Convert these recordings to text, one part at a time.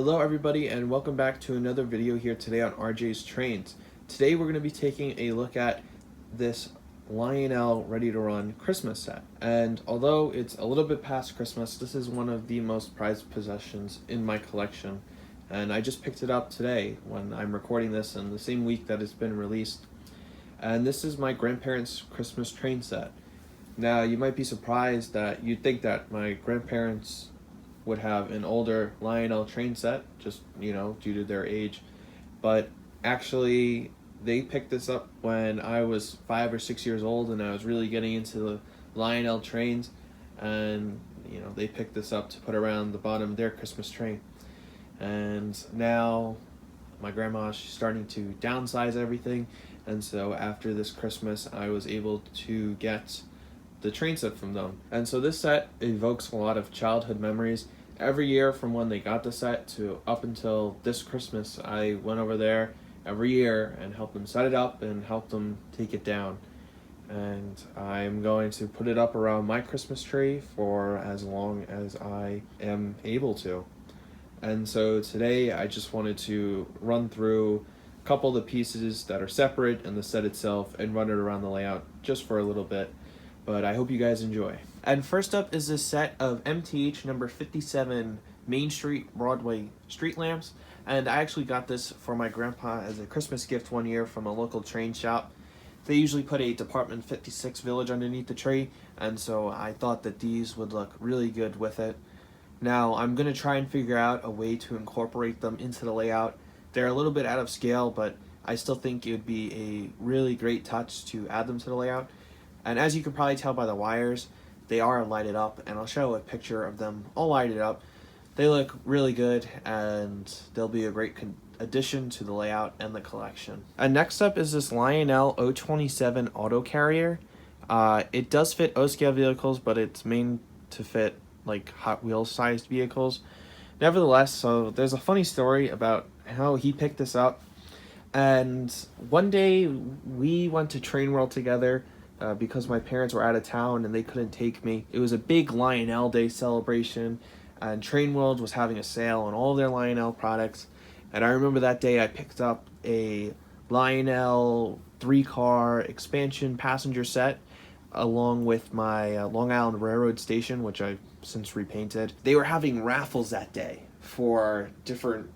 Hello everybody and welcome back to another video here today on RJ's Trains. Today we're going to be taking a look at this Lionel Ready to Run Christmas set. And although it's a little bit past Christmas, this is one of the most prized possessions in my collection. And I just picked it up today when I'm recording this in the same week that it's been released. And this is my grandparents' Christmas train set. Now you might be surprised that you'd think that my grandparents would have an older Lionel train set, just, due to their age. But actually, they picked this up when I was 5 or 6 years old and I was really getting into the Lionel trains. And, they picked this up to put around the bottom of their Christmas tree. And now my grandma, she's starting to downsize everything. And so after this Christmas, I was able to get the train set from them. And so this set evokes a lot of childhood memories. Every year from when they got the set to up until this Christmas, I went over there every year and helped them set it up and helped them take it down. And I'm going to put it up around my Christmas tree for as long as I am able to. And so today I just wanted to run through a couple of the pieces that are separate and the set itself and run it around the layout just for a little bit. But I hope you guys enjoy. And first up is this set of MTH number 57 Main Street Broadway street lamps. And I actually got this for my grandpa as a Christmas gift one year from a local train shop. They usually put a Department 56 Village underneath the tree, and so I thought that these would look really good with it. Now I'm going to try and figure out a way to incorporate them into the layout. They're a little bit out of scale, but I still think it would be a really great touch to add them to the layout. And as you can probably tell by the wires, they are lighted up, and I'll show a picture of them all lighted up. They look really good, and they'll be a great addition to the layout and the collection. And next up is this Lionel 027 auto carrier. It does fit O-scale vehicles, but it's made to fit like Hot Wheels sized vehicles. Nevertheless, so there's a funny story about how he picked this up. And one day we went to Train World together because my parents were out of town and they couldn't take me. It was a big Lionel Day celebration, and Train World was having a sale on all their Lionel products. And I remember that day I picked up a Lionel 3-car expansion passenger set along with my Long Island Railroad station, which I've since repainted. They were having raffles that day for different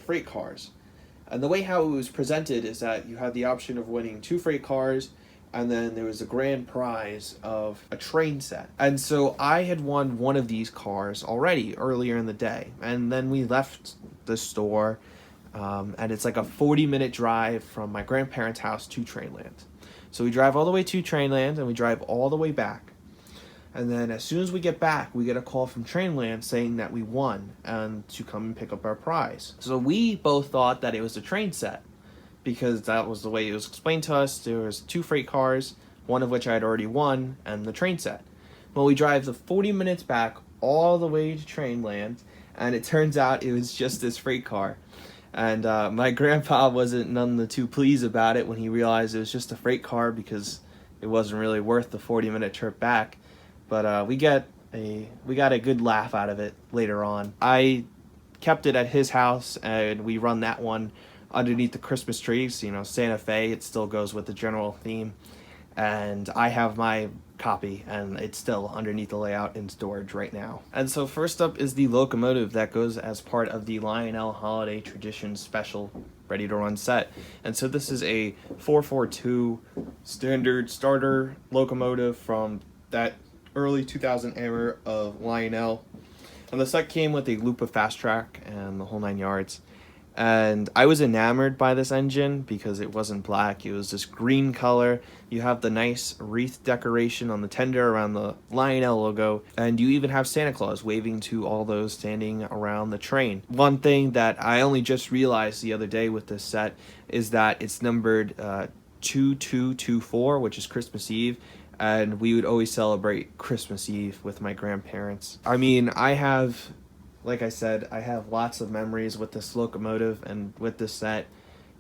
freight cars. And the way how it was presented is that you had the option of winning 2 freight cars, and then there was a grand prize of a train set. And so I had won one of these cars already earlier in the day. And then we left the store, and it's like a 40-minute drive from my grandparents' house to Trainland. So we drive all the way to Trainland, and we drive all the way back. And then as soon as we get back, we get a call from Trainland saying that we won and to come and pick up our prize. So we both thought that it was a train set, because that was the way it was explained to us. There was 2 freight cars, one of which I had already won, and the train set. Well, we drive the 40 minutes back all the way to Trainland, and it turns out it was just this freight car. And my grandpa wasn't none too pleased about it when he realized it was just a freight car, because it wasn't really worth the 40-minute trip back. But we got a good laugh out of it later on. I kept it at his house, and we run that one underneath the Christmas trees. Santa Fe, it still goes with the general theme. And I have my copy, and it's still underneath the layout in storage right now. And so first up is the Locomotive that goes as part of the Lionel Holiday Tradition Special Ready to Run set. And so this is a 442 standard starter locomotive from that early 2000 era of Lionel. And the set came with a loop of fast track and the whole 9 yards. And I was enamored by this engine because it wasn't black. It was this green color. You have the nice wreath decoration on the tender around the Lionel logo. And you even have Santa Claus waving to all those standing around the train. One thing that I only just realized the other day with this set is that it's numbered 2224, which is Christmas Eve. And we would always celebrate Christmas Eve with my grandparents. I mean, like I said, I have lots of memories with this locomotive and with this set.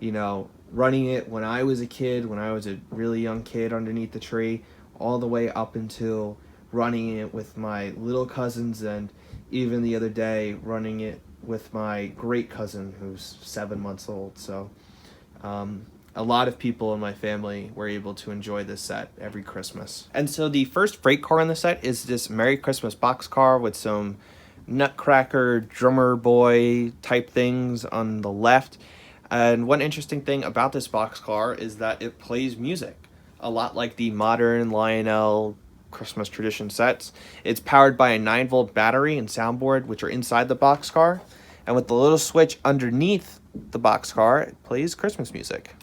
Running it when I was a kid, when I was a really young kid underneath the tree, all the way up until running it with my little cousins, and even the other day running it with my great cousin who's 7 months old. So a lot of people in my family were able to enjoy this set every Christmas. And so the first freight car in the set is this Merry Christmas boxcar with some Nutcracker drummer boy type things on the left. And one interesting thing about this boxcar is that it plays music, a lot like the modern Lionel Christmas tradition sets. It's powered by a 9-volt battery and soundboard, which are inside the boxcar. And with the little switch underneath the boxcar, it plays Christmas music.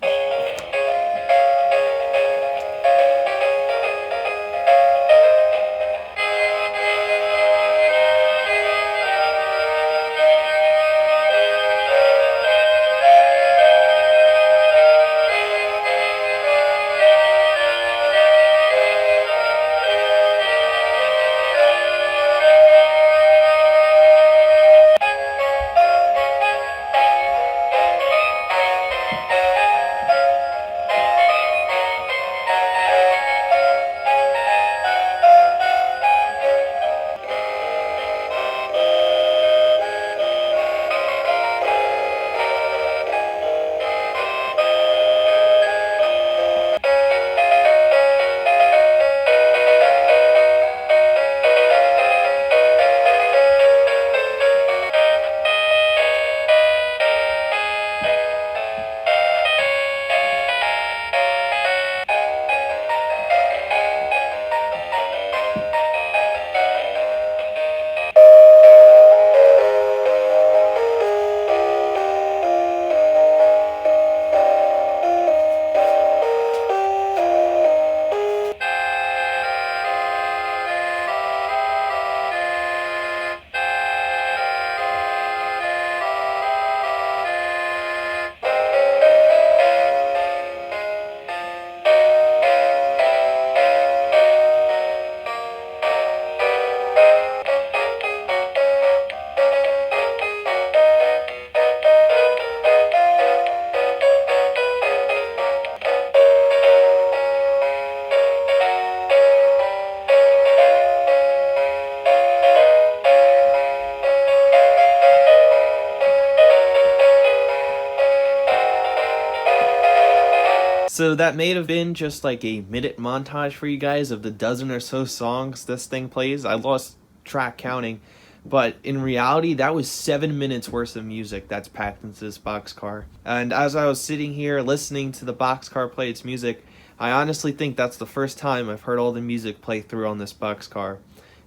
So that may have been just like a minute montage for you guys of the dozen or so songs this thing plays. I lost track counting, but in reality, that was 7 minutes worth of music that's packed into this boxcar. And as I was sitting here listening to the boxcar play its music, I honestly think that's the first time I've heard all the music play through on this boxcar.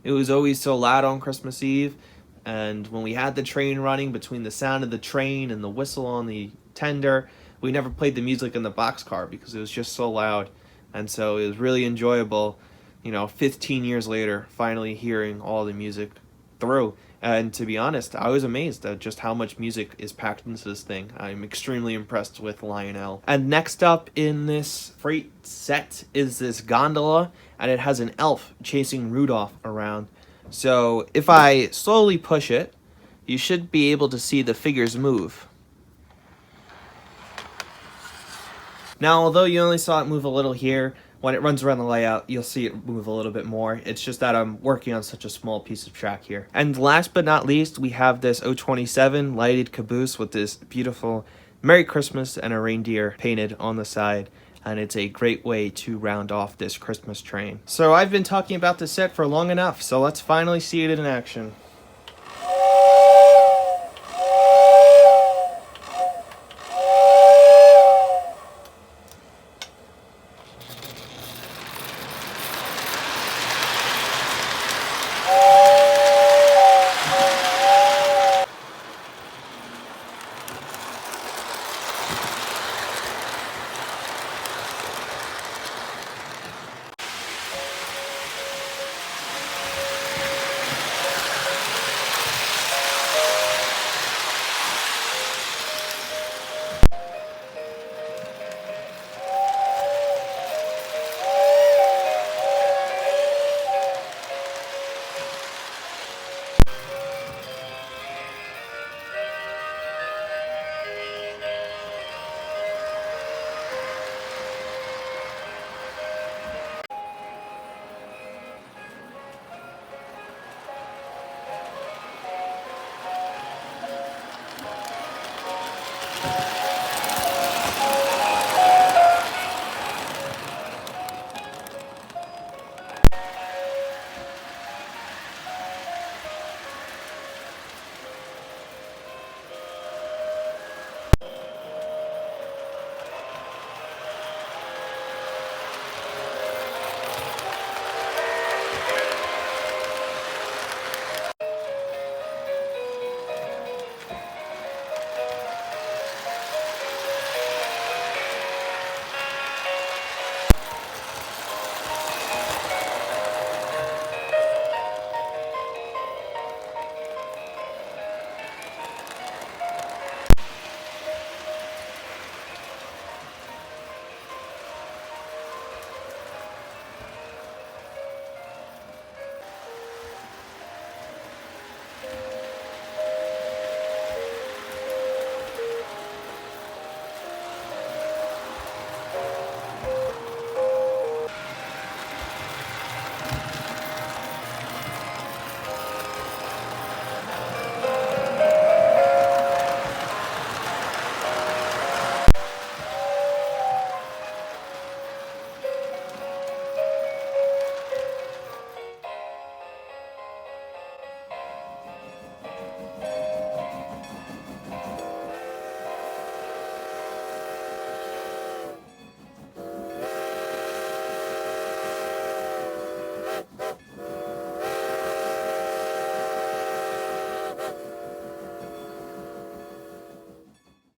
It was always so loud on Christmas Eve, and when we had the train running, between the sound of the train and the whistle on the tender, we never played the music in the boxcar because it was just so loud. And so it was really enjoyable, 15 years later, finally hearing all the music through. And to be honest, I was amazed at just how much music is packed into this thing. I'm extremely impressed with Lionel. And next up in this freight set is this gondola, and it has an elf chasing Rudolph around. So if I slowly push it, you should be able to see the figures move. Now, although you only saw it move a little here, when it runs around the layout, you'll see it move a little bit more. It's just that I'm working on such a small piece of track here. And last but not least, we have this 027 lighted caboose with this beautiful Merry Christmas and a reindeer painted on the side. And it's a great way to round off this Christmas train. So I've been talking about this set for long enough, so let's finally see it in action.